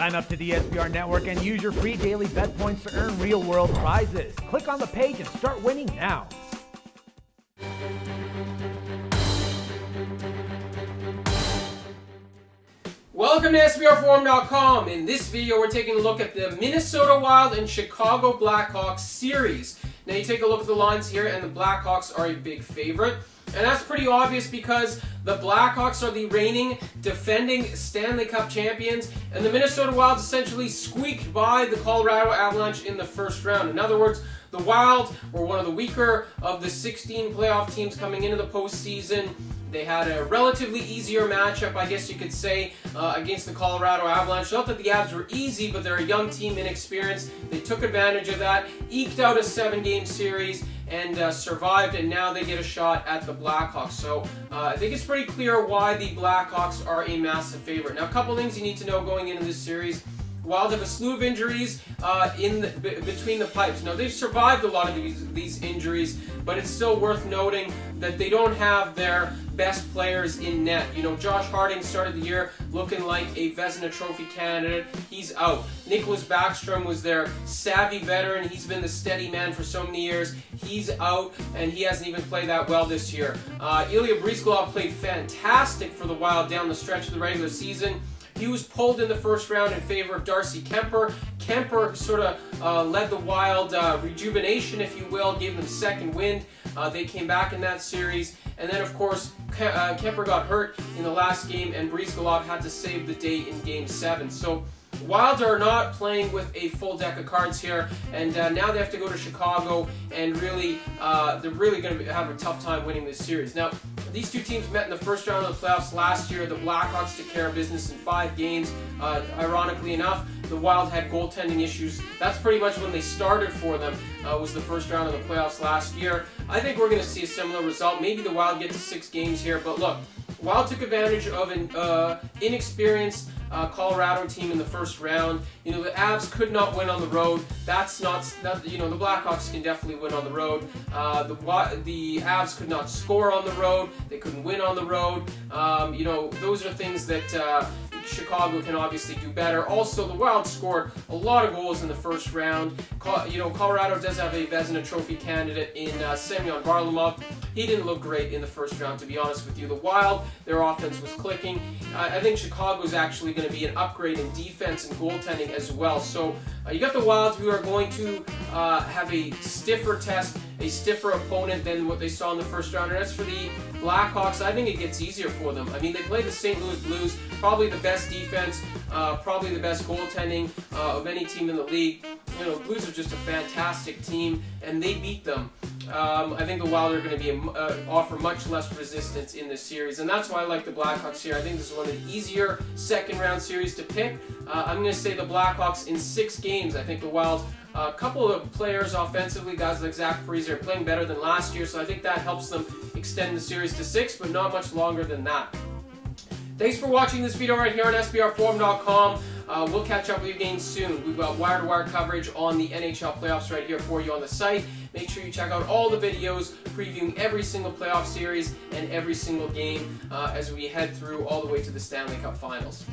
Sign up to the SBR Network and use your free daily bet points to earn real-world prizes. Click on the page and start winning now. Welcome to SBRforum.com. In this video, we're taking a look at the Minnesota Wild and Chicago Blackhawks series. Now, you take a look at the lines here, and the Blackhawks are a big favorite. And that's pretty obvious because the Blackhawks are the reigning, defending Stanley Cup champions, and the Minnesota Wild essentially squeaked by the Colorado Avalanche in the first round. In other words, the Wild were one of the weaker of the 16 playoff teams coming into the postseason. They had a relatively easier matchup, I guess you could say, against the Colorado Avalanche. Not that the Avs were easy, but they're a young team, inexperienced. They took advantage of that, eked out a 7-game series, and survived, and now they get a shot at the Blackhawks. So I think it's pretty clear why the Blackhawks are a massive favorite. Now, a couple things you need to know going into this series. Wild have a slew of injuries between the pipes. Now, they've survived a lot of these injuries, but it's still worth noting that they don't have their best players in net. You know, Josh Harding started the year looking like a Vezina Trophy candidate. He's out. Nicholas Backstrom was their savvy veteran. He's been the steady man for so many years. He's out, and he hasn't even played that well this year. Ilya Bryzgalov played fantastic for the Wild down the stretch of the regular season. He was pulled in the first round in favor of Darcy Kemper. Kemper sort of led the Wild rejuvenation, if you will, gave them second wind. They came back in that series. And then, of course, Kemper got hurt in the last game, and Bryzgalov had to save the day in Game 7. So Wild are not playing with a full deck of cards here, and now they have to go to Chicago, and really, they're really going to have a tough time winning this series. Now, these two teams met in the first round of the playoffs last year. The Blackhawks took care of business in 5 games. Ironically enough, the Wild had goaltending issues. That's pretty much when they started for them, was the first round of the playoffs last year. I think we're going to see a similar result. Maybe the Wild get to 6 games here, but look, Wild took advantage of an inexperienced Colorado team in the first round. You know, the Avs could not win on the road. You know, the Blackhawks can definitely win on the road. The Avs could not score on the road. They couldn't win on the road. You know, those are things that Chicago can obviously do better. Also, the Wild scored a lot of goals in the first round. You know, Colorado does have a Vezina Trophy candidate in Semyon Varlamov. He didn't look great in the first round, to be honest with you. The Wild, their offense was clicking. I think Chicago is actually going to be an upgrade in defense and goaltending as well. So you got the Wild, who are going to have a stiffer test, a stiffer opponent than what they saw in the first round. And as for the Blackhawks, I think it gets easier for them. I mean, they played the St. Louis Blues, probably the best defense, probably the best goaltending of any team in the league. You know, Blues are just a fantastic team, and they beat them. I think the Wild are going to be offer much less resistance in this series, and that's why I like the Blackhawks here. I think this is one of the easier second-round series to pick. I'm going to say the Blackhawks in 6 games. I think the Wild, a couple of players offensively, guys like Zach Parise, are playing better than last year, so I think that helps them extend the series to 6, but not much longer than that. Thanks for watching this video right here on SBRforum.com. We'll catch up with you again soon. We've got wire-to-wire coverage on the NHL playoffs right here for you on the site. Make sure you check out all the videos previewing every single playoff series and every single game as we head through all the way to the Stanley Cup Finals.